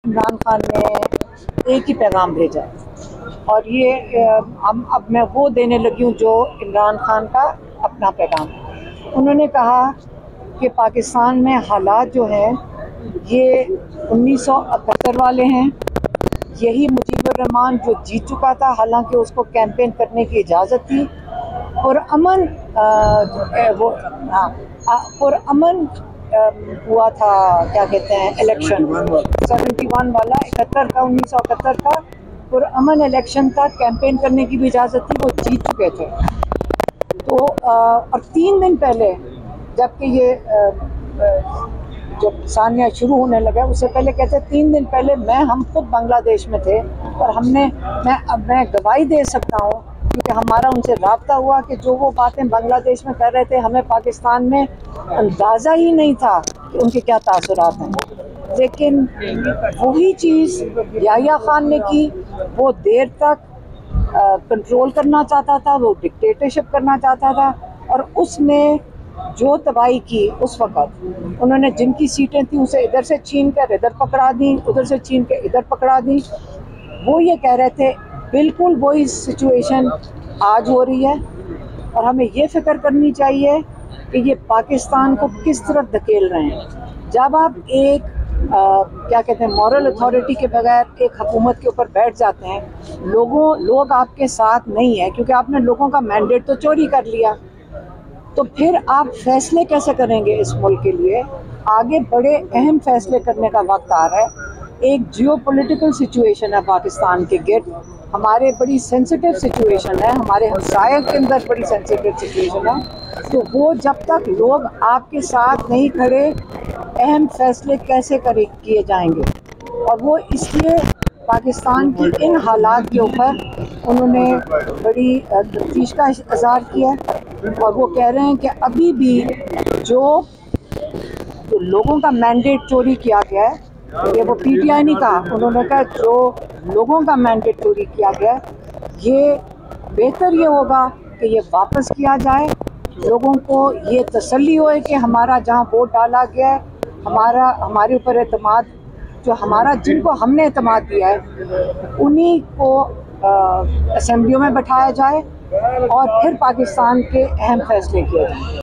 इमरान खान ने एक ही पैगाम भेजा है और ये अब मैं वो देने लगी हूँ जो इमरान खान का अपना पैगाम है। उन्होंने कहा कि पाकिस्तान में हालात जो हैं ये 1971 वाले हैं। यही मुजीबुर रहमान जो जीत चुका था, हालांकि उसको कैंपेन करने की इजाज़त थी। पुरअमन पुरअमन हुआ था, क्या कहते हैं, इलेक्शन 71 वाला, 71 का 1971 का पुरअमन इलेक्शन था। कैंपेन करने की भी इजाज़त थी, वो जीत चुके थे। तो और 3 दिन पहले जबकि ये जब सानिया शुरू होने लगा, उससे पहले कहते 3 दिन पहले हम खुद बांग्लादेश में थे और मैं गवाही दे सकता हूँ क्योंकि हमारा उनसे रब्ता हुआ कि जो वो बातें बांग्लादेश में कर रहे थे, हमें पाकिस्तान में अंदाज़ा ही नहीं था कि उनके क्या तासुरात हैं। लेकिन वही चीज़ याह्या खान ने की। वो देर तक कंट्रोल करना चाहता था, वो डिक्टेटरशिप करना चाहता था और उसने जो तबाही की उस वक़्त, उन्होंने जिनकी सीटें थी उसे इधर से छीन कर इधर पकड़ा दी, उधर से छीन कर इधर पकड़ा दी। वो ये कह रहे थे बिल्कुल वही सिचुएशन आज हो रही है और हमें ये फ़िक्र करनी चाहिए कि ये पाकिस्तान को किस तरफ धकेल रहे हैं। जब आप एक क्या कहते हैं, मॉरल अथॉरिटी के बगैर एक हुकूमत के ऊपर बैठ जाते हैं, लोग आपके साथ नहीं है क्योंकि आपने लोगों का मैंडेट तो चोरी कर लिया, तो फिर आप फैसले कैसे करेंगे इस मुल्क के लिए? आगे बड़े अहम फैसले करने का वक्त आ रहा है। एक जियोपॉलिटिकल सिचुएशन है पाकिस्तान के गिर्द, हमारे बड़ी सेंसिटिव सिचुएशन है, हमारे हमसाये के अंदर बड़ी सेंसिटिव सिचुएशन है। तो वो जब तक लोग आपके साथ नहीं खड़े, अहम फैसले कैसे किए जाएंगे? और वो इसलिए पाकिस्तान की इन हालात के ऊपर उन्होंने बड़ी तफ्तीश का इज़हार किया और वो कह रहे हैं कि अभी भी जो लोगों का मैंडेट चोरी किया गया है, ये वो पीटीआई नहीं कहा, उन्होंने कहा जो लोगों का मैंडेट चोरी किया गया है, ये बेहतर ये होगा कि ये वापस किया जाए। लोगों को ये तसल्ली होए कि हमारा जहाँ वोट डाला गया है, हमारे ऊपर एतमाद, जो जिनको हमने एतमाद दिया है, उन्हीं को असेंबलियों में बैठाया जाए और फिर पाकिस्तान के अहम फैसले किए जाएं।